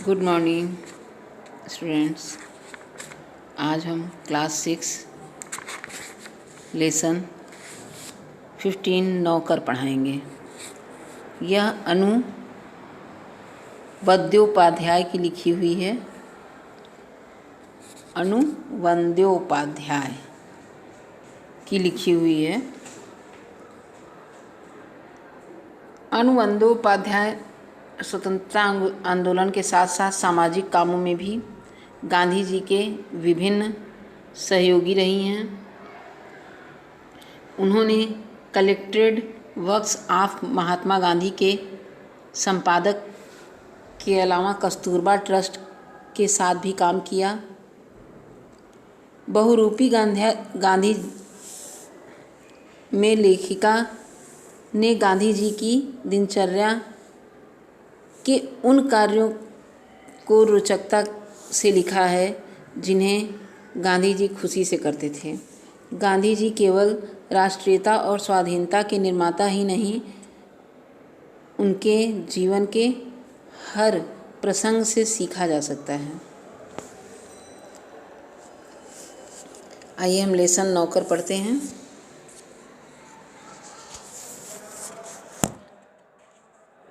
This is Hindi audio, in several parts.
Good morning students. आज हम क्लास 6 लेसन 15 नौकर पढ़ाएंगे। यह अनु वंद्योपाध्याय की लिखी हुई है। अनु वंद्योपाध्याय की लिखी हुई है। अनु वंद्योपाध्याय स्वतंत्रता आंदोलन के साथ साथ सामाजिक कामों में भी गांधी जी के विभिन्न सहयोगी रही हैं। उन्होंने collected works of Mahatma Gandhi के संपादक के अलावा कस्तूरबा ट्रस्ट के साथ भी काम किया। बहुरूपी गांधी में लेखिका ने गांधी जी की दिनचर्या के उन कार्यों को रोचकता से लिखा है जिन्हें गांधी जी खुशी से करते थे। गांधी जी केवल राष्ट्रीयता और स्वाधीनता के निर्माता ही नहीं, उनके जीवन के हर प्रसंग से सीखा जा सकता है। आइए हम लेसन 9 कर पढ़ते हैं।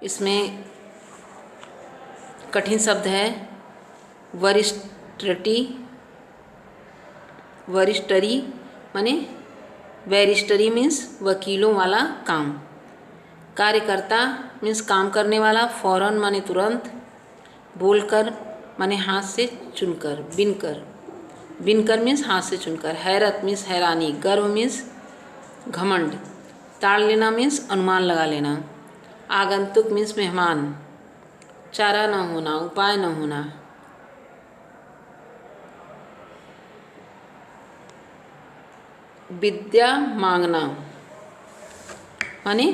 इसमें कठिन शब्द है वरिष्ठरी माने वैरिस्टरी मीन्स वकीलों वाला काम। कार्यकर्ता मीन्स काम करने वाला। फौरन माने तुरंत। बोलकर माने हाथ से चुनकर। बिनकर मीन्स हाथ से चुनकर। हैरत मीन्स हैरानी। गर्व मीन्स घमंड। ताड़ लेना मीन्स अनुमान लगा लेना। आगंतुक मीन्स मेहमान। चारा न होना, उपाय न होना। विद्या मांगना माने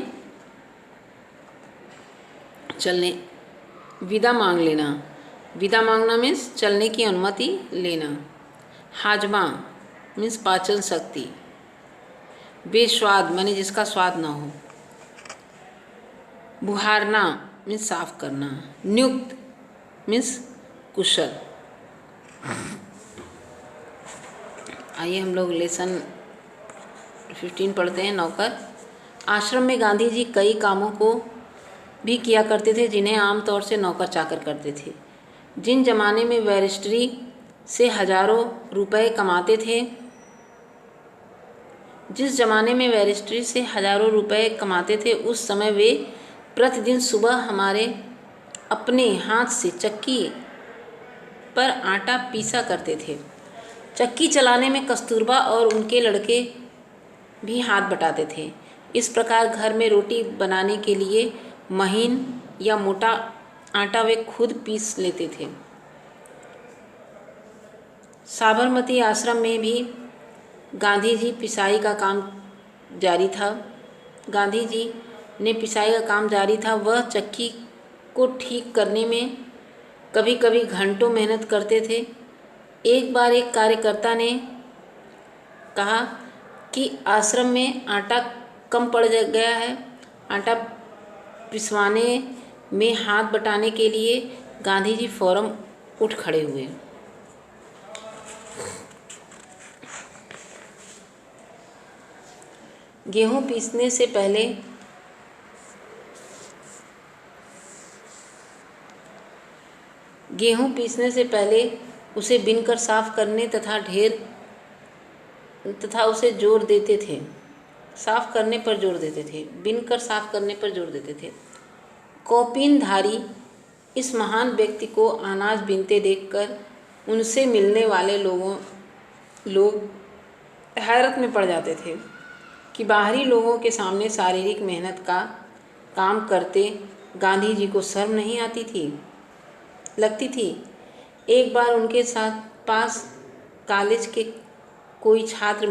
चलने। विदा मांग लेना। विदा मांगना मीन्स चलने की अनुमति लेना। हाजमा मीन्स पाचन शक्ति। बेस्वाद माने जिसका स्वाद ना हो। बुहारना मीन्स साफ करना। नियुक्त मीन्स कुशल। आइए हम लोग लेसन 15 पढ़ते हैं। नौकर। आश्रम में गांधी जी कई कामों को भी किया करते थे जिन्हें आमतौर से नौकर चाकर करते थे। जिन जमाने में बैरिस्टरी से हजारों रुपए कमाते थे जिस जमाने में बैरिस्टरी से हजारों रुपए कमाते थे उस समय वे प्रतिदिन सुबह हमारे अपने हाथ से चक्की पर आटा पीसा करते थे। चक्की चलाने में कस्तूरबा और उनके लड़के भी हाथ बटाते थे। इस प्रकार घर में रोटी बनाने के लिए महीन या मोटा आटा वे खुद पीस लेते थे। साबरमती आश्रम में भी गांधी जी पिसाई का काम जारी था। गांधी जी ने पिसाई का काम जारी था। वह चक्की को ठीक करने में कभी कभी घंटों मेहनत करते थे। एक बार एक कार्यकर्ता ने कहा कि आश्रम में आटा कम पड़ गया है। आटा पिसवाने में हाथ बटाने के लिए गांधी जी फौरन उठ खड़े हुए। गेहूं पीसने से पहले उसे बीनकर साफ करने तथा उसे जोर देते थे। साफ करने पर जोर देते थे। बीनकर साफ करने पर जोर देते थे। कौपीनधारी इस महान व्यक्ति को अनाज बीनते देखकर उनसे मिलने वाले लोग हैरत में पड़ जाते थे कि बाहरी लोगों के सामने शारीरिक मेहनत का काम करते गांधी जी को शर्म नहीं लगती थी। एक बार उनके साथ पास कॉलेज के कोई छात्र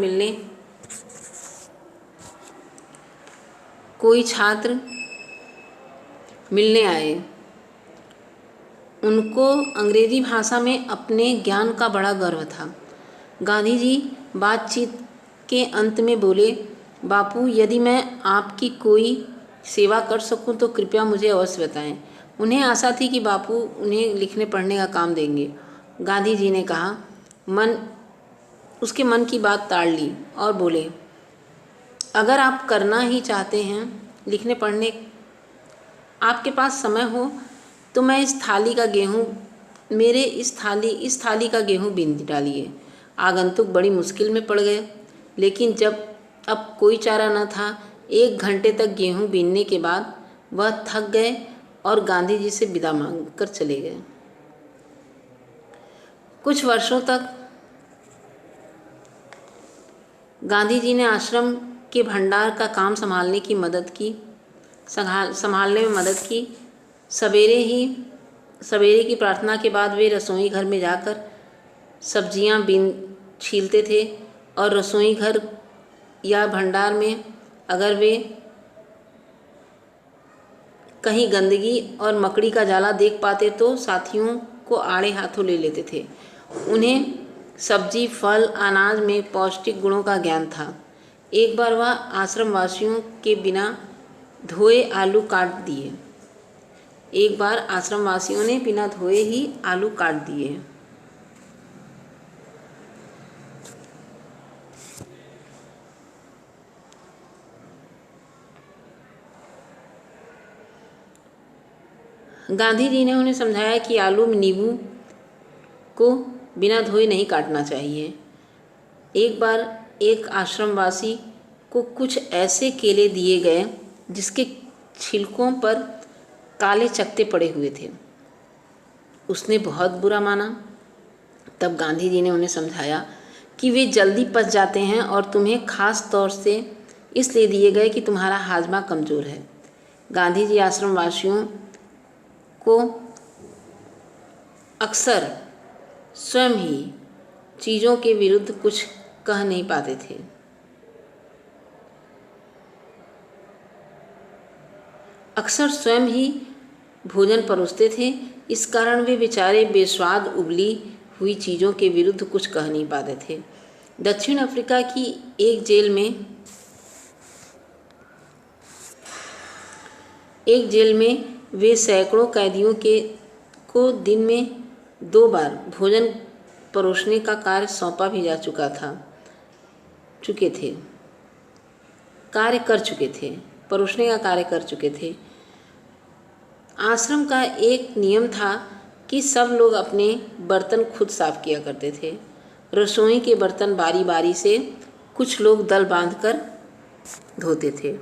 मिलने आए। उनको अंग्रेजी भाषा में अपने ज्ञान का बड़ा गर्व था। गांधी जी बातचीत के अंत में बोले, बापू, यदि मैं आपकी कोई सेवा कर सकूं तो कृपया मुझे अवश्य बताएं। उन्हें आशा थी कि बापू उन्हें लिखने पढ़ने का काम देंगे। गांधी जी ने कहा, उसके मन की बात ताड़ ली और बोले, अगर आप करना ही चाहते हैं लिखने पढ़ने, आपके पास समय हो तो मैं इस थाली का गेहूँ बीन डालिए। आगंतुक बड़ी मुश्किल में पड़ गए, लेकिन जब अब कोई चारा न था, 1 घंटे तक गेहूँ बीनने के बाद वह थक गए और गांधी जी से विदा मांग कर चले गए। कुछ वर्षों तक गांधी जी ने आश्रम के भंडार का काम संभालने में मदद की। सवेरे की प्रार्थना के बाद वे रसोई घर में जाकर सब्जियां छीलते थे और रसोई घर या भंडार में अगर वे कहीं गंदगी और मकड़ी का जाला देख पाते तो साथियों को आड़े हाथों ले लेते थे। उन्हें सब्जी, फल, अनाज में पौष्टिक गुणों का ज्ञान था। एक बार वह आश्रमवासियों के बिना धोए आलू काट दिए। गांधी जी ने उन्हें समझाया कि आलू में नींबू को बिना धोए नहीं काटना चाहिए। एक बार एक आश्रमवासी को कुछ ऐसे केले दिए गए जिसके छिलकों पर काले चकत्ते पड़े हुए थे। उसने बहुत बुरा माना। तब गांधी जी ने उन्हें समझाया कि वे जल्दी पच जाते हैं और तुम्हें खास तौर से इसलिए दिए गए कि तुम्हारा हाजमा कमज़ोर है। गांधी जी आश्रमवासियों को अक्सर स्वयं ही चीज़ों के विरुद्ध कुछ कह नहीं पाते थे। अक्सर स्वयं ही भोजन परोसते थे। इस कारण वे बेचारे बेस्वाद उबली हुई चीज़ों के विरुद्ध कुछ कह नहीं पाते थे। दक्षिण अफ्रीका की एक जेल में वे सैकड़ों कैदियों को दिन में 2 बार भोजन परोसने का कार्य सौंपा भी जा चुके थे। आश्रम का एक नियम था कि सब लोग अपने बर्तन खुद साफ किया करते थे। रसोई के बर्तन बारी बारी से कुछ लोग दल बांधकर धोते थे।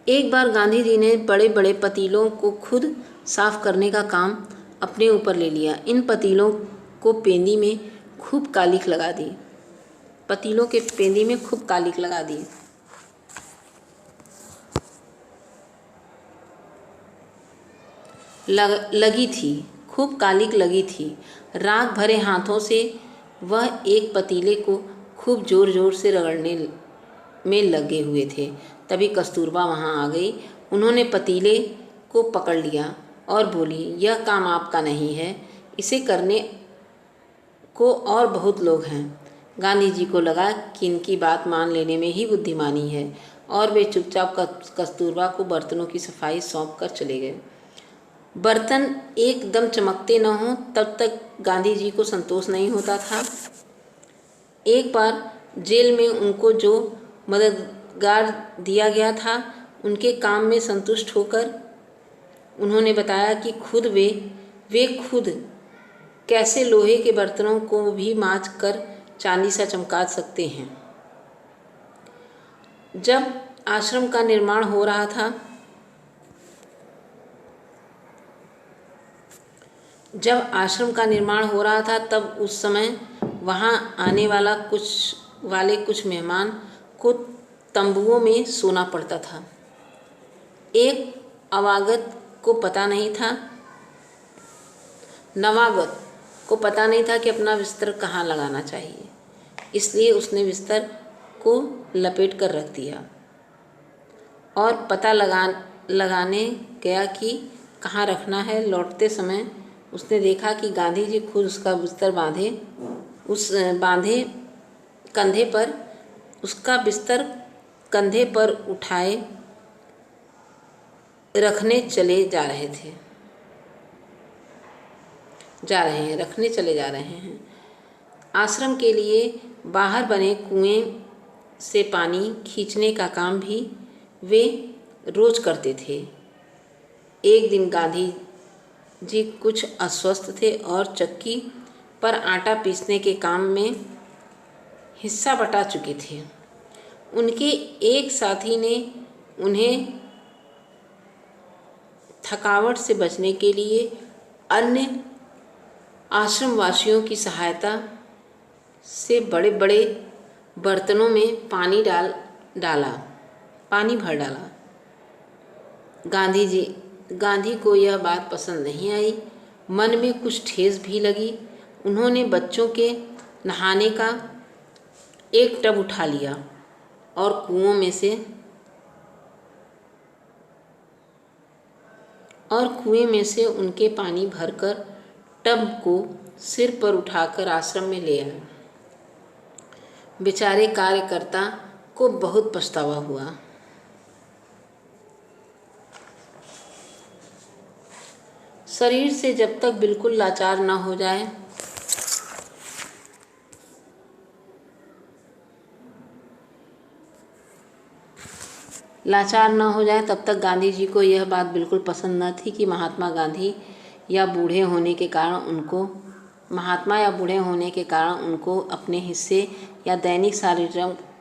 एक बार गांधी जी ने बड़े बड़े पतीलों को खुद साफ करने का काम अपने ऊपर ले लिया। इन पतीलों को पेंदी में खूब कालिख लगा दी। खूब कालिख लगी थी। राख भरे हाथों से वह एक पतीले को खूब जोर जोर से रगड़ने में लगे हुए थे। तभी कस्तूरबा वहाँ आ गई। उन्होंने पतीले को पकड़ लिया और बोली, यह काम आपका नहीं है, इसे करने को और बहुत लोग हैं। गांधी जी को लगा कि इनकी बात मान लेने में ही बुद्धिमानी है और वे चुपचाप कस्तूरबा को बर्तनों की सफाई सौंप कर चले गए। बर्तन एकदम चमकते न हों तब तक गांधी जी को संतोष नहीं होता था। एक बार जेल में उनको जो मददगार दिया गया था, उनके काम में संतुष्ट होकर उन्होंने बताया कि वे खुद कैसे लोहे के बर्तनों को भी मांज कर चांदी सा चमका सकते हैं। जब आश्रम का निर्माण हो रहा था तब उस समय वहाँ आने वाले कुछ मेहमान को तंबुओं में सोना पड़ता था। एक नवागत को पता नहीं था कि अपना बिस्तर कहाँ लगाना चाहिए, इसलिए उसने बिस्तर को लपेट कर रख दिया और पता लगाने गया कि कहाँ रखना है। लौटते समय उसने देखा कि गांधी जी खुद उसका बिस्तर बांधे कंधे पर उसका बिस्तर कंधे पर उठाए रखने चले जा रहे हैं। आश्रम के लिए बाहर बने कुएं से पानी खींचने का काम भी वे रोज करते थे। एक दिन गांधी जी कुछ अस्वस्थ थे और चक्की पर आटा पीसने के काम में हिस्सा बटा चुके थे। उनके एक साथी ने उन्हें थकावट से बचने के लिए अन्य आश्रमवासियों की सहायता से बड़े बड़े बर्तनों में पानी भर डाला। गांधी को यह बात पसंद नहीं आई। मन में कुछ ठेस भी लगी। उन्होंने बच्चों के नहाने का एक टब उठा लिया और कुएं में से उनके पानी भरकर टब को सिर पर उठाकर आश्रम में ले आए। बेचारे कार्यकर्ता को बहुत पछतावा हुआ। शरीर से जब तक बिल्कुल लाचार न हो जाए तब तक गांधी जी को यह बात बिल्कुल पसंद न थी कि महात्मा या बूढ़े होने के कारण उनको अपने हिस्से या दैनिक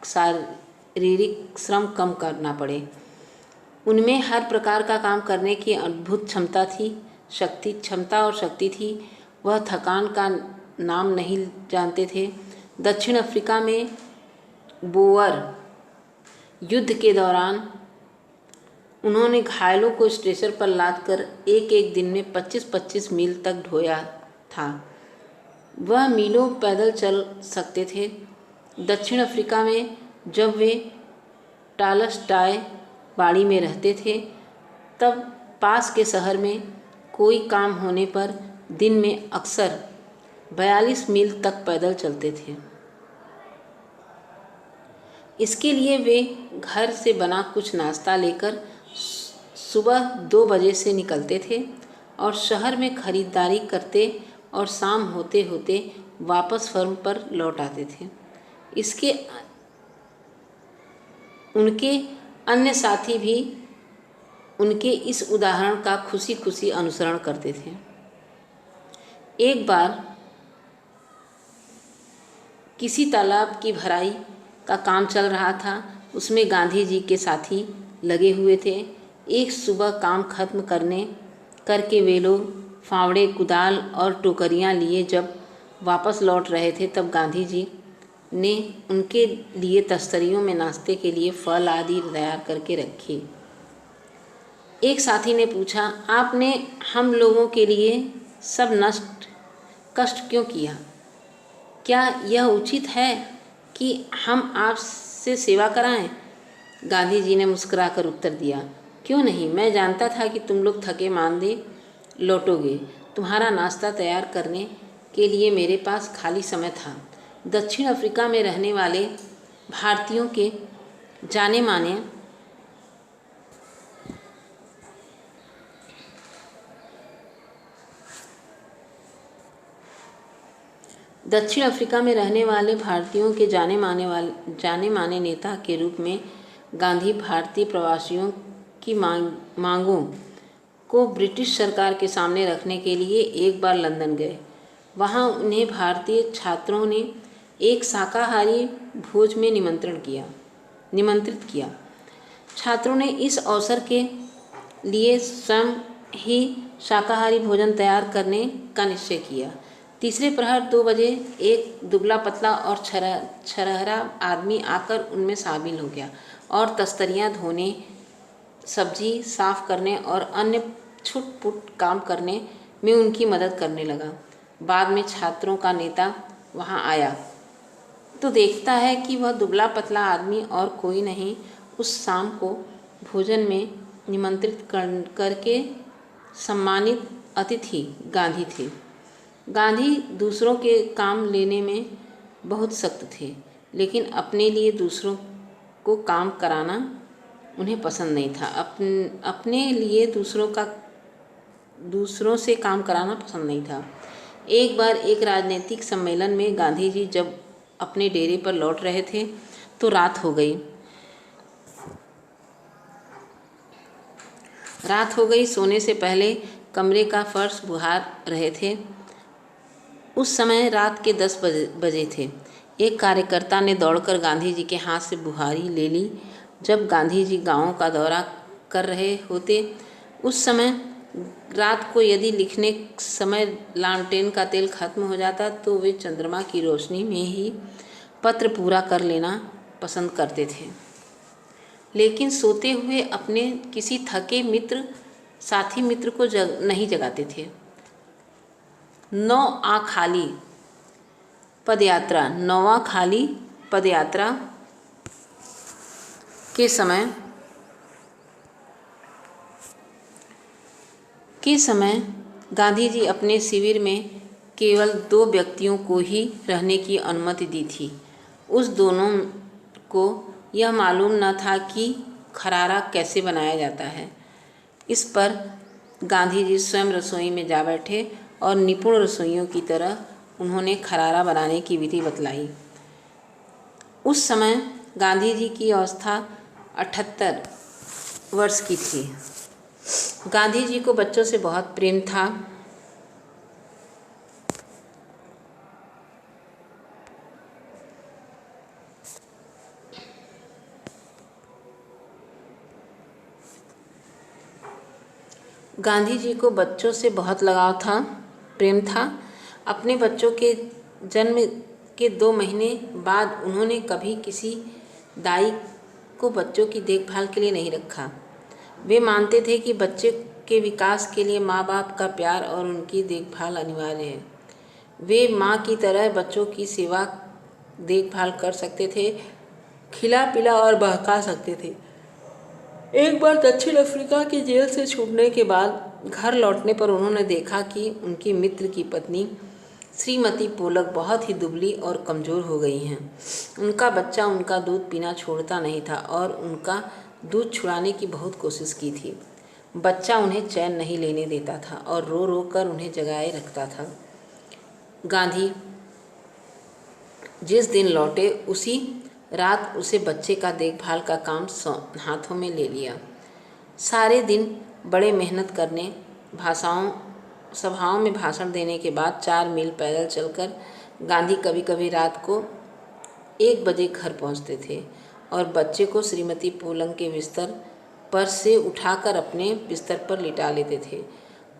शारीरिक श्रम कम करना पड़े। उनमें हर प्रकार का काम करने की अद्भुत क्षमता और शक्ति थी। वह थकान का नाम नहीं जानते थे। दक्षिण अफ्रीका में बोअर युद्ध के दौरान उन्होंने घायलों को स्ट्रेचर पर लादकर एक दिन में 25-25 मील तक ढोया था। वह मीलों पैदल चल सकते थे। दक्षिण अफ्रीका में जब वे टालस्टॉय बाड़ी में रहते थे तब पास के शहर में कोई काम होने पर दिन में अक्सर 42 मील तक पैदल चलते थे। इसके लिए वे घर से बना कुछ नाश्ता लेकर सुबह 2 बजे से निकलते थे और शहर में खरीदारी करते और शाम होते होते वापस फर्म पर लौट आते थे। उनके अन्य साथी भी उनके इस उदाहरण का खुशी खुशी अनुसरण करते थे। एक बार किसी तालाब की भराई का काम चल रहा था। उसमें गांधी जी के साथी लगे हुए थे। एक सुबह काम खत्म करके वे लोग फावड़े, कुदाल और टोकरियां लिए जब वापस लौट रहे थे तब गांधी जी ने उनके लिए तस्तरियों में नाश्ते के लिए फल आदि तैयार करके रखे। एक साथी ने पूछा, आपने हम लोगों के लिए सब कष्ट क्यों किया? क्या यह उचित है कि हम आपसे सेवा कराएं? गांधी जी ने मुस्कुराकर उत्तर दिया, क्यों नहीं, मैं जानता था कि तुम लोग थके मांदे लौटोगे। तुम्हारा नाश्ता तैयार करने के लिए मेरे पास खाली समय था। दक्षिण अफ्रीका में रहने वाले भारतीयों के जाने माने जाने माने नेता के रूप में गांधी भारतीय प्रवासियों की मांगों को ब्रिटिश सरकार के सामने रखने के लिए एक बार लंदन गए। वहां उन्हें भारतीय छात्रों ने एक शाकाहारी भोज में निमंत्रित किया। छात्रों ने इस अवसर के लिए स्वयं ही शाकाहारी भोजन तैयार करने का निश्चय किया। तीसरे प्रहर 2 बजे एक दुबला पतला और छरहरा आदमी आकर उनमें शामिल हो गया और तस्तरियां धोने, सब्जी साफ करने और अन्य छुट-पुट काम करने में उनकी मदद करने लगा। बाद में छात्रों का नेता वहां आया तो देखता है कि वह दुबला पतला आदमी और कोई नहीं, उस शाम को भोजन में निमंत्रित करके सम्मानित अतिथि गांधी थे। गांधी दूसरों के काम लेने में बहुत सख्त थे, लेकिन अपने लिए दूसरों को काम कराना उन्हें पसंद नहीं था। अपने लिए दूसरों से काम कराना पसंद नहीं था। एक बार एक राजनीतिक सम्मेलन में गांधी जी जब अपने डेरे पर लौट रहे थे तो रात हो गई। सोने से पहले कमरे का फर्श बुहार रहे थे। उस समय रात के 10 बजे थे। एक कार्यकर्ता ने दौड़कर गांधी जी के हाथ से बुहारी ले ली। जब गांधी जी गांवों का दौरा कर रहे होते उस समय रात को यदि लिखने समय लालटेन का तेल खत्म हो जाता तो वे चंद्रमा की रोशनी में ही पत्र पूरा कर लेना पसंद करते थे। लेकिन सोते हुए अपने किसी थके साथी मित्र को नहीं जगाते थे। नौवां खाली पदयात्रा के समय गांधी जी अपने शिविर में केवल 2 व्यक्तियों को ही रहने की अनुमति दी थी। उस दोनों को यह मालूम न था कि खरारा कैसे बनाया जाता है। इस पर गांधी जी स्वयं रसोई में जा बैठे और निपुण रसोइयों की तरह उन्होंने खरारा बनाने की विधि बतलाई। उस समय गांधी जी की अवस्था 78 वर्ष की थी। गांधी जी को बच्चों से बहुत प्रेम था। गांधी जी को बच्चों से बहुत प्रेम था। अपने बच्चों के जन्म के 2 महीने बाद उन्होंने कभी किसी दाई को बच्चों की देखभाल के लिए नहीं रखा। वे मानते थे कि बच्चे के विकास के लिए माँ बाप का प्यार और उनकी देखभाल अनिवार्य है। वे माँ की तरह बच्चों की सेवा देखभाल कर सकते थे, खिला पिला और बहका सकते थे। एक बार दक्षिण अफ्रीका की जेल से छूटने के बाद घर लौटने पर उन्होंने देखा कि उनकी मित्र की पत्नी श्रीमती पोलक बहुत ही दुबली और कमज़ोर हो गई हैं। उनका बच्चा उनका दूध पीना छोड़ता नहीं था और उनका दूध छुड़ाने की बहुत कोशिश की थी। बच्चा उन्हें चैन नहीं लेने देता था और रो रो कर उन्हें जगाए रखता था। गांधी जिस दिन लौटे उसी रात उसे बच्चे का देखभाल का काम हाथों में ले लिया। सारे दिन बड़े मेहनत करने, सभाओं में भाषण देने के बाद 4 मील पैदल चलकर गांधी कभी कभी रात को 1 बजे घर पहुंचते थे और बच्चे को श्रीमती पोलक के बिस्तर पर से उठाकर अपने बिस्तर पर लिटा लेते थे।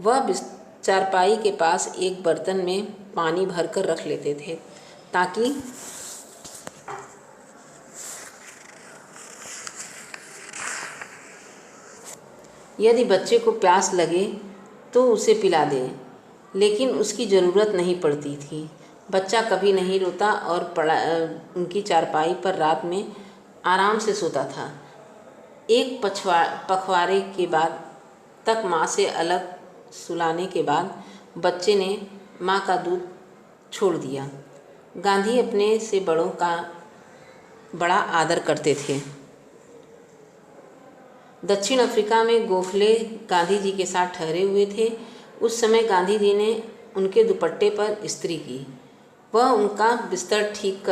वह चारपाई के पास एक बर्तन में पानी भरकर रख लेते थे ताकि यदि बच्चे को प्यास लगे तो उसे पिला दें, लेकिन उसकी ज़रूरत नहीं पड़ती थी। बच्चा कभी नहीं रोता और उनकी चारपाई पर रात में आराम से सोता था। एक पखवाड़े के बाद तक माँ से अलग सुलाने के बाद बच्चे ने माँ का दूध छोड़ दिया। गांधी अपने से बड़ों का बड़ा आदर करते थे। दक्षिण अफ्रीका में गोखले गांधी जी के साथ ठहरे हुए थे। उस समय गांधी जी ने उनके दुपट्टे पर इस्त्री की। वह उनका बिस्तर ठीक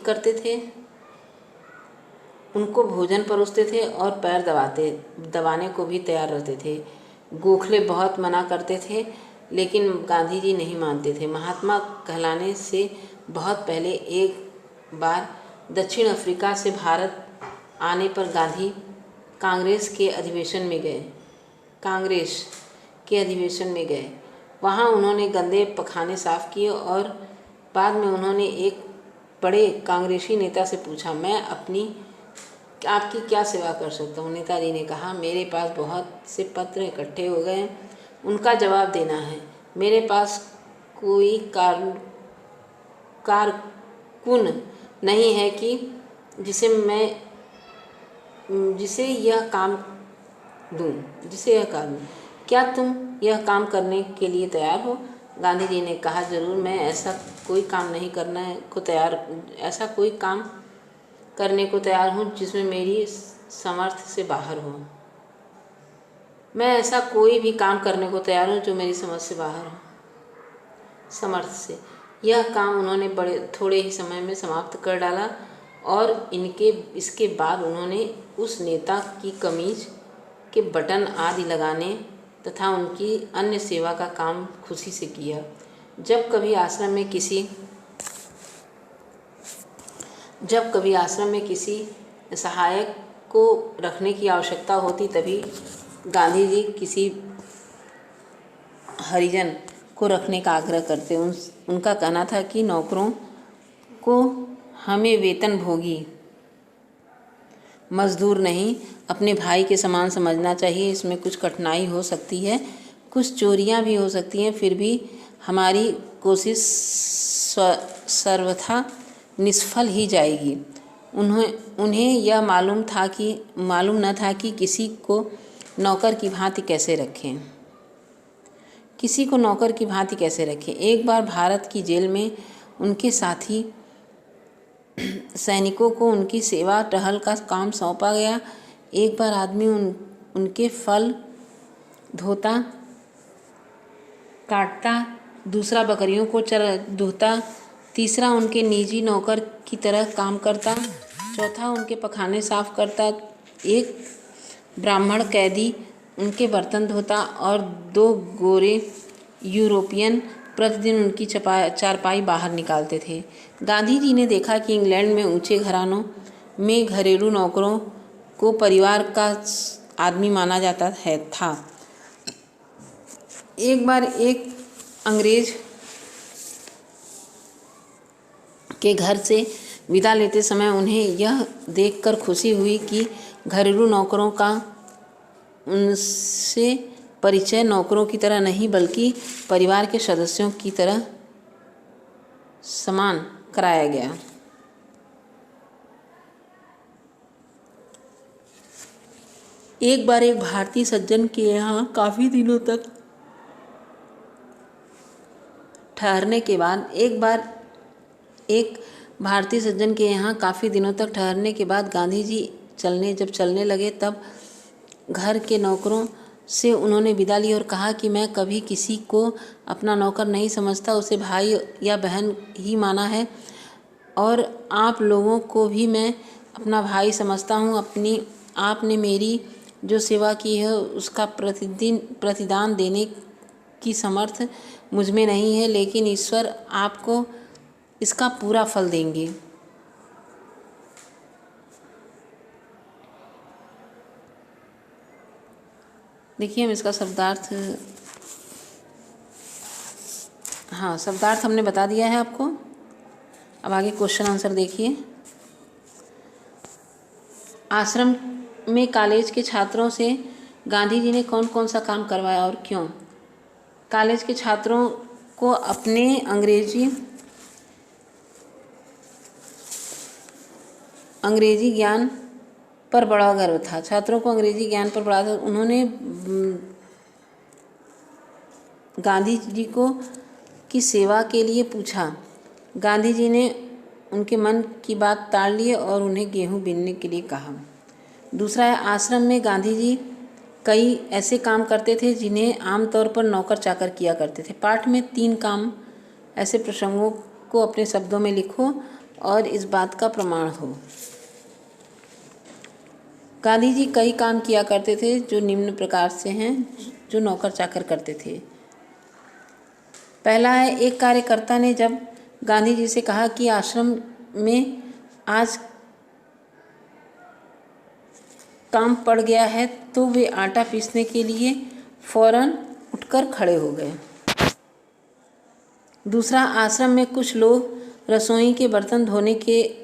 करते थे, उनको भोजन परोसते थे और पैर दबाने को भी तैयार रहते थे। गोखले बहुत मना करते थे, लेकिन गांधी जी नहीं मानते थे। महात्मा कहलाने से बहुत पहले एक बार दक्षिण अफ्रीका से भारत आने पर गांधी कांग्रेस के अधिवेशन में गए। वहाँ उन्होंने गंदे पखाने साफ किए और बाद में उन्होंने एक बड़े कांग्रेसी नेता से पूछा, मैं आपकी क्या सेवा कर सकता हूँ? नेताजी ने कहा, मेरे पास बहुत से पत्र इकट्ठे हो गए, उनका जवाब देना है। मेरे पास कोई कारकुन नहीं है कि जिसे यह काम दूँ। क्या तुम यह काम करने के लिए तैयार हो? गांधी जी ने कहा, जरूर, मैं ऐसा कोई काम करने को तैयार हूँ जिसमें मेरी समर्थ से बाहर हो। मैं ऐसा कोई भी काम करने को तैयार हूँ जो मेरी समझ से बाहर हो, समर्थ से। यह काम उन्होंने बड़े थोड़े ही समय में समाप्त कर डाला और इसके बाद उन्होंने उस नेता की कमीज के बटन आदि लगाने तथा उनकी अन्य सेवा का काम खुशी से किया। जब कभी आश्रम में किसी सहायक को रखने की आवश्यकता होती, तभी गांधी जी किसी हरिजन को रखने का आग्रह करते। उनका कहना था कि नौकरों को हमें वेतनभोगी मजदूर नहीं, अपने भाई के समान समझना चाहिए। इसमें कुछ कठिनाई हो सकती है, कुछ चोरियां भी हो सकती हैं, फिर भी हमारी कोशिश सर्वथा निष्फल ही जाएगी। उन्हें यह मालूम न था कि किसी को नौकर की भांति कैसे रखें। एक बार भारत की जेल में उनके साथी सैनिकों को उनकी सेवा टहल का काम सौंपा गया। एक बार आदमी उनके फल धोता काटता, दूसरा बकरियों को धोता, तीसरा उनके निजी नौकर की तरह काम करता, चौथा उनके पखाने साफ करता, एक ब्राह्मण कैदी उनके बर्तन धोता और 2 गोरे यूरोपियन प्रतिदिन उनकी चारपाई बाहर निकालते थे। गांधी जी ने देखा कि इंग्लैंड में ऊंचे घरानों में घरेलू नौकरों को परिवार का आदमी माना जाता था। एक बार एक अंग्रेज के घर से विदा लेते समय उन्हें यह देखकर खुशी हुई कि घरेलू नौकरों का उनसे परिचय नौकरों की तरह नहीं बल्कि परिवार के सदस्यों की तरह समान कराया गया। एक बार एक भारतीय सज्जन के यहाँ काफ़ी दिनों तक ठहरने के बाद गांधी जी जब चलने लगे, तब घर के नौकरों से उन्होंने विदा ली और कहा कि मैं कभी किसी को अपना नौकर नहीं समझता, उसे भाई या बहन ही माना है और आप लोगों को भी मैं अपना भाई समझता हूँ। आपने मेरी जो सेवा की है उसका प्रतिदान देने की समर्थ मुझ में नहीं है, लेकिन ईश्वर आपको इसका पूरा फल देंगे। देखिए, हम इसका शब्दार्थ हमने बता दिया है आपको। अब आगे क्वेश्चन आंसर देखिए। आश्रम में कॉलेज के छात्रों से गांधी जी ने कौन कौन सा काम करवाया और क्यों? कॉलेज के छात्रों को अपने अंग्रेजी ज्ञान पर बड़ा गर्व था। उन्होंने गांधी जी की सेवा के लिए पूछा। गांधी जी ने उनके मन की बात ताड़ ली और उन्हें गेहूं बीनने के लिए कहा। दूसरा है, आश्रम में गांधी जी कई ऐसे काम करते थे जिन्हें आमतौर पर नौकर चाकर किया करते थे। पाठ में 3 काम ऐसे प्रसंगों को अपने शब्दों में लिखो और इस बात का प्रमाण हो। गांधी जी कई काम किया करते थे जो निम्न प्रकार से हैं, जो नौकर चाकर करते थे। पहला है, एक कार्यकर्ता ने जब गांधी जी से कहा कि आश्रम में आज काम पड़ गया है, तो वे आटा पीसने के लिए फौरन उठकर खड़े हो गए। दूसरा, आश्रम में कुछ लोग रसोई के बर्तन धोने के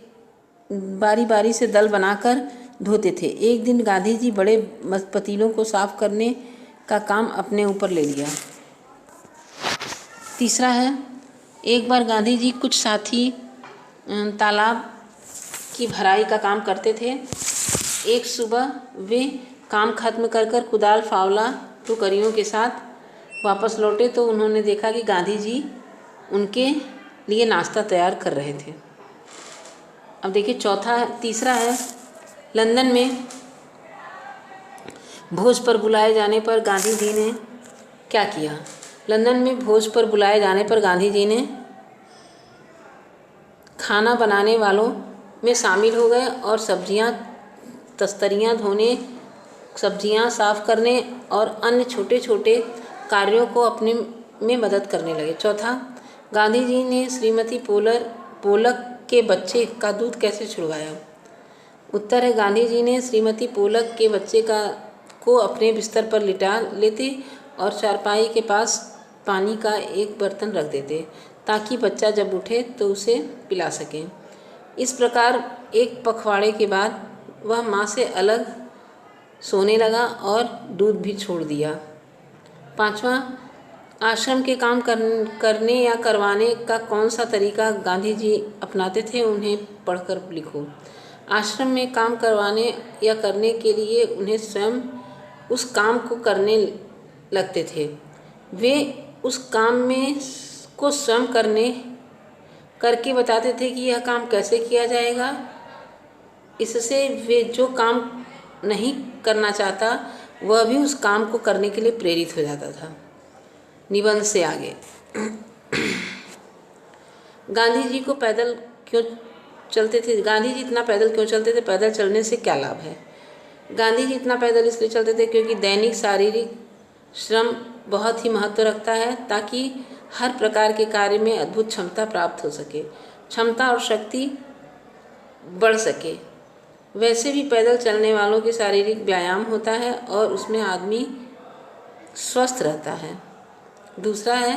बारी बारी से दल बनाकर धोते थे। एक दिन गांधी जी बड़े पतीलों को साफ करने का काम अपने ऊपर ले लिया। तीसरा है, एक बार गांधी जी कुछ साथी तालाब की भराई का काम करते थे। एक सुबह वे काम खत्म कर कुदाल फावला टोकरियों के साथ वापस लौटे तो उन्होंने देखा कि गांधी जी उनके लिए नाश्ता तैयार कर रहे थे। अब देखिए तीसरा है, लंदन में भोज पर बुलाए जाने पर गांधी जी ने क्या किया। लंदन में भोज पर बुलाए जाने पर गांधी जी ने खाना बनाने वालों में शामिल हो गए और तस्तरियाँ धोने, सब्जियाँ साफ करने और अन्य छोटे छोटे कार्यों को अपने में मदद करने लगे। चौथा, गांधी जी ने श्रीमती पोलक के बच्चे का दूध कैसे छुड़वाया। उत्तर है, गांधी जी ने श्रीमती पोलक के बच्चे को अपने बिस्तर पर लिटा लेते और चारपाई के पास पानी का एक बर्तन रख देते ताकि बच्चा जब उठे तो उसे पिला सकें। इस प्रकार एक पखवाड़े के बाद वह माँ से अलग सोने लगा और दूध भी छोड़ दिया। पांचवा, आश्रम के काम करने या करवाने का कौन सा तरीका गांधी जी अपनाते थे, उन्हें पढ़कर लिखो। आश्रम में काम करवाने या करने के लिए उन्हें स्वयं उस काम को करने लगते थे। वे उस काम में को स्वयं करके बताते थे कि यह काम कैसे किया जाएगा। इससे वे जो काम नहीं करना चाहता वह भी उस काम को करने के लिए प्रेरित हो जाता था। निबंध से आगे। गांधी जी को पैदल क्यों चलते थे। गांधी जी इतना पैदल क्यों चलते थे। पैदल चलने से क्या लाभ है। गांधी जी इतना पैदल इसलिए चलते थे क्योंकि दैनिक शारीरिक श्रम बहुत ही महत्व रखता है ताकि हर प्रकार के कार्य में अद्भुत क्षमता प्राप्त हो सके, क्षमता और शक्ति बढ़ सके। वैसे भी पैदल चलने वालों के शारीरिक व्यायाम होता है और उसमें आदमी स्वस्थ रहता है। दूसरा है,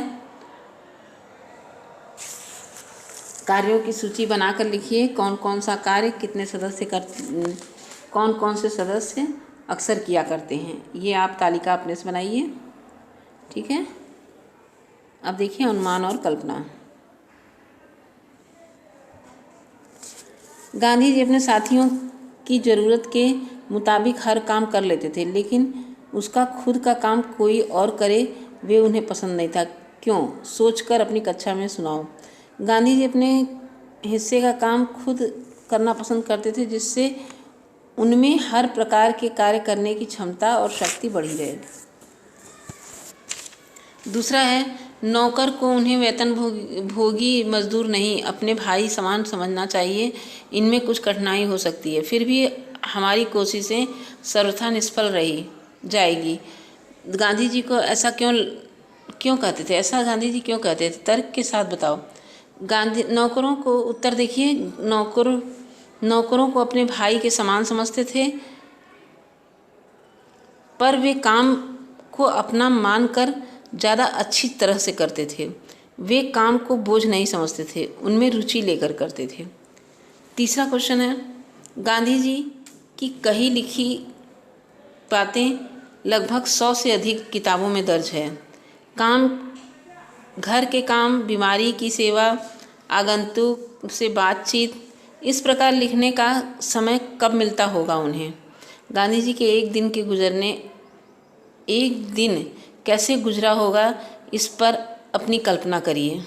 कार्यों की सूची बनाकर लिखिए कौन कौन सा कार्य कौन कौन से सदस्य अक्सर किया करते हैं। ये आप तालिका अपने से बनाइए। ठीक है। अब देखिए अनुमान और कल्पना। गांधी जी अपने साथियों की ज़रूरत के मुताबिक हर काम कर लेते थे, लेकिन उसका खुद का काम कोई और करे वे उन्हें पसंद नहीं था। क्यों, सोचकर अपनी कक्षा में सुनाओ। गांधी जी अपने हिस्से का काम खुद करना पसंद करते थे, जिससे उनमें हर प्रकार के कार्य करने की क्षमता और शक्ति बढ़ी रहे। दूसरा है, नौकर को उन्हें वेतन भोगी मजदूर नहीं अपने भाई समान समझना चाहिए। इनमें कुछ कठिनाई हो सकती है, फिर भी हमारी कोशिशें सर्वथा निष्फल रही जाएगी। गांधी जी को ऐसा क्यों कहते थे। ऐसा गांधी जी क्यों कहते थे, तर्क के साथ बताओ। नौकरों को, उत्तर देखिए, नौकरों को अपने भाई के समान समझते थे, पर वे काम को अपना मानकर ज़्यादा अच्छी तरह से करते थे। वे काम को बोझ नहीं समझते थे, उनमें रुचि लेकर करते थे। तीसरा क्वेश्चन है, गांधी जी की कही लिखी बातें लगभग 100 से अधिक किताबों में दर्ज है। घर के काम, बीमारी की सेवा, आगंतुक से बातचीत, इस प्रकार लिखने का समय कब मिलता होगा उन्हें। गांधी जी के एक दिन कैसे गुजरा होगा, इस पर अपनी कल्पना करिए।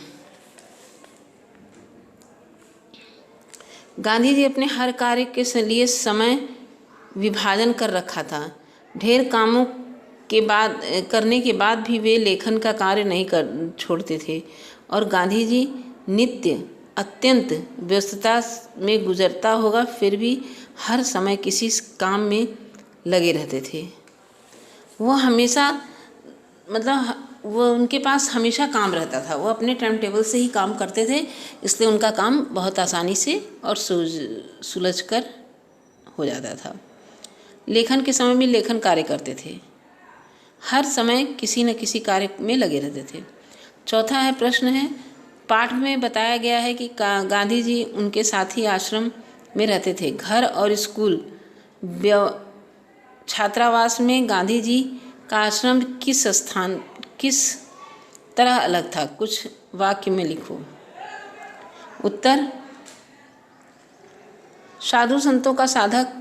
गांधी जी अपने हर कार्य के लिए समय विभाजन कर रखा था। ढेर कामों करने के बाद भी वे लेखन का कार्य छोड़ते थे और गांधी जी नित्य अत्यंत व्यस्तता में गुजरता होगा, फिर भी हर समय किसी काम में लगे रहते थे। वो उनके पास हमेशा काम रहता था। वो अपने टाइम टेबल से ही काम करते थे, इसलिए उनका काम बहुत आसानी से और सुलझ कर हो जाता था। लेखन के समय में लेखन कार्य करते थे, हर समय किसी न किसी कार्य में लगे रहते थे। चौथा है, प्रश्न है, पाठ में बताया गया है कि गांधी जी उनके साथी आश्रम में रहते थे। घर और स्कूल छात्रावास में गांधी जी का आश्रम किस तरह अलग था, कुछ वाक्य में लिखो। उत्तर, साधु संतों का साधक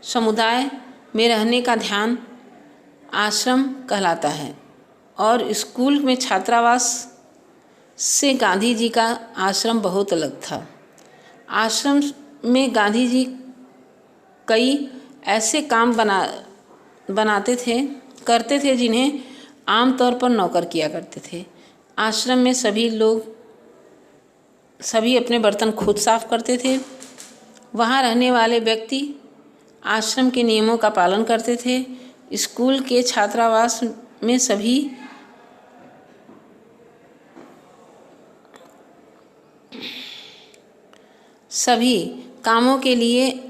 समुदाय में रहने का ध्यान आश्रम कहलाता है और स्कूल में छात्रावास से गांधी जी का आश्रम बहुत अलग था। आश्रम में गांधी जी कई ऐसे काम करते थे जिन्हें आमतौर पर नौकर किया करते थे। आश्रम में सभी अपने बर्तन खुद साफ करते थे। वहाँ रहने वाले व्यक्ति आश्रम के नियमों का पालन करते थे। स्कूल के छात्रावास में सभी कामों के लिए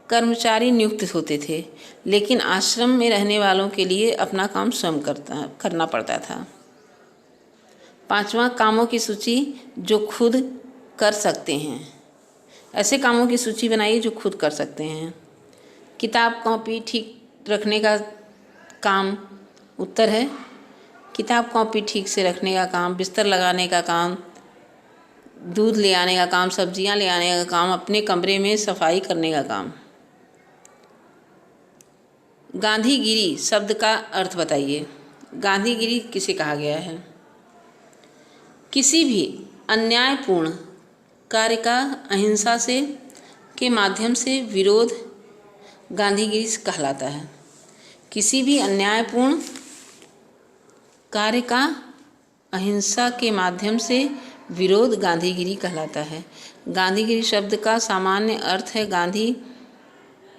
कर्मचारी नियुक्त होते थे, लेकिन आश्रम में रहने वालों के लिए अपना काम स्वयं करना पड़ता था। 5वां, कामों की सूची जो खुद कर सकते हैं। ऐसे कामों की सूची बनाइए जो खुद कर सकते हैं। किताब कॉपी ठीक रखने का काम। उत्तर है किताब कॉपी ठीक से रखने का काम, बिस्तर लगाने का काम, दूध ले आने का काम, सब्जियां ले आने का काम, अपने कमरे में सफाई करने का काम। गांधीगिरी शब्द का अर्थ बताइए। गांधीगिरी किसे कहा गया है? किसी भी अन्यायपूर्ण कार्य का अहिंसा के माध्यम से विरोध गांधीगिरी कहलाता है। किसी भी अन्यायपूर्ण कार्य का अहिंसा के माध्यम से विरोध गांधीगिरी कहलाता है। गांधीगिरी शब्द का सामान्य अर्थ है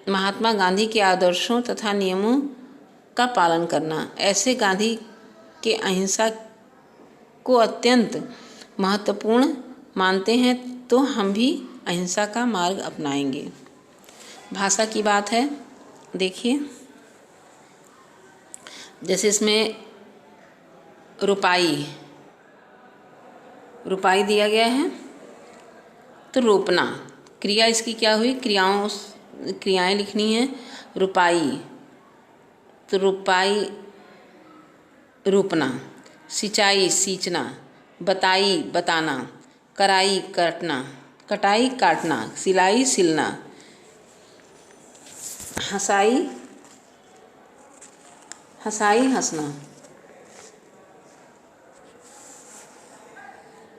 महात्मा गांधी के आदर्शों तथा नियमों का पालन करना। ऐसे गांधी के अहिंसा को अत्यंत महत्वपूर्ण मानते हैं तो हम भी अहिंसा का मार्ग अपनाएंगे। भाषा की बात है, देखिए जैसे इसमें रुपाई दिया गया है तो रोपना क्रिया इसकी क्या हुई? क्रियाएं लिखनी है। रुपाई तो रुपाई रोपना, सिंचाई सींचना, बताई बताना, कराई काटना, कटाई काटना, सिलाई सिलना, हंसाई हंसना।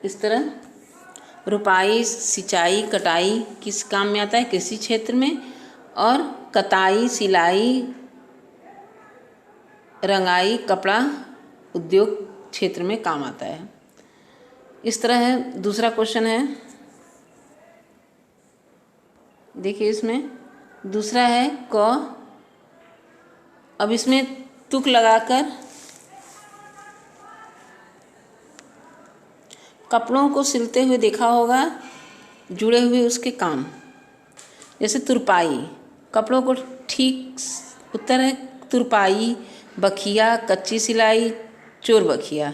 इस तरह रुपाई, सिंचाई, कटाई किस काम में आता है? कृषि क्षेत्र में। और कताई, सिलाई, रंगाई, कपड़ा उद्योग क्षेत्र में काम आता है। इस तरह है। दूसरा क्वेश्चन है, देखिए इसमें दूसरा है क। अब इसमें तुक लगाकर कपड़ों को सिलते हुए देखा होगा, जुड़े हुए उसके काम। जैसे तुरपाई, कपड़ों को ठीक। उत्तर है तुरपाई, बखिया, कच्ची सिलाई, चोर बखिया।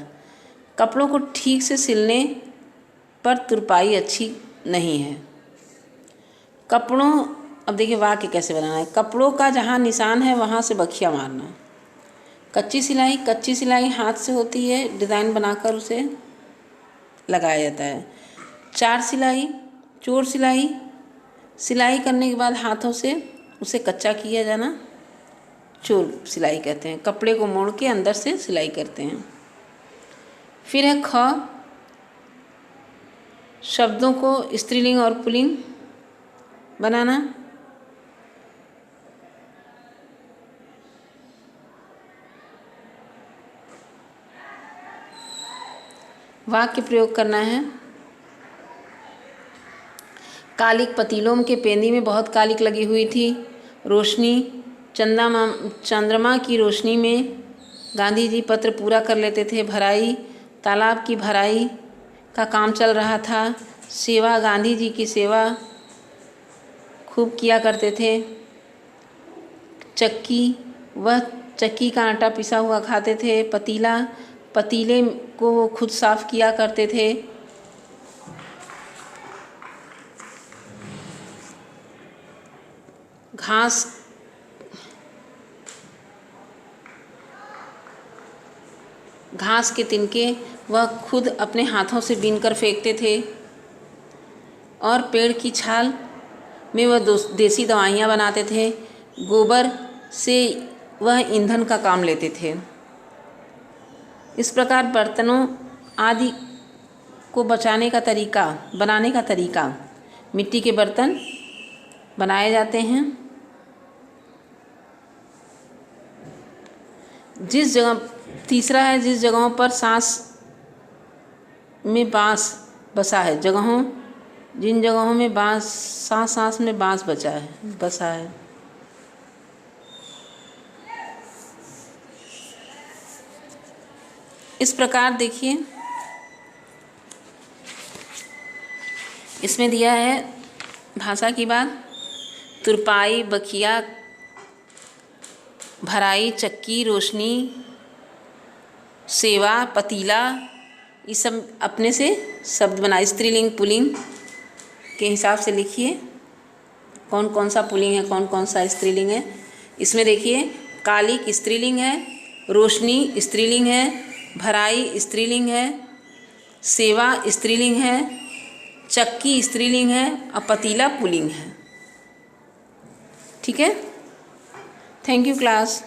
कपड़ों को ठीक से सिलने पर तुरपाई अच्छी नहीं है। अब देखिए वाक्य कैसे बनाना है। कपड़ों का जहाँ निशान है वहाँ से बखिया मारना। कच्ची सिलाई हाथ से होती है, डिज़ाइन बनाकर उसे लगाया जाता है। चोर सिलाई करने के बाद हाथों से उसे कच्चा किया जाना चोर सिलाई कहते हैं। कपड़े को मोड़ के अंदर से सिलाई करते हैं। फिर है ख। शब्दों को स्त्रीलिंग और पुल्लिंग बनाना। वाक्य प्रयोग करना है। कालिक पतीलों के पेंदी में बहुत कालिक लगी हुई थी। रोशनी, चंद्रमा की रोशनी में गांधी जी पत्र पूरा कर लेते थे। भराई, तालाब की भराई का काम चल रहा था। सेवा, गांधी जी की सेवा खूब किया करते थे। चक्की, वह चक्की का आटा पिसा हुआ खाते थे। पतीले को वो खुद साफ किया करते थे। घास के तिनके वह खुद अपने हाथों से बीनकर फेंकते थे। और पेड़ की छाल में वह देसी दवाइयाँ बनाते थे। गोबर से वह ईंधन का काम लेते थे। इस प्रकार बर्तनों आदि को बनाने का तरीका मिट्टी के बर्तन बनाए जाते हैं। तीसरा है जिस जगहों पर सांस में बाँस बसा है, जिन जगहों में सांस में बाँस बसा है। इस प्रकार देखिए, इसमें दिया है भाषा की बात। तुरपाई, बखिया, भराई, चक्की, रोशनी, सेवा, पतीला, ये सब अपने से शब्द बनाए। स्त्रीलिंग पुल्लिंग के हिसाब से लिखिए कौन कौन सा पुल्लिंग है, कौन कौन सा स्त्रीलिंग है। इसमें देखिए, कालिक स्त्रीलिंग है, रोशनी स्त्रीलिंग है, भराई स्त्रीलिंग है, सेवा स्त्रीलिंग है, चक्की स्त्रीलिंग है और पतीला पुल्लिंग है। ठीक है, थैंक यू क्लास।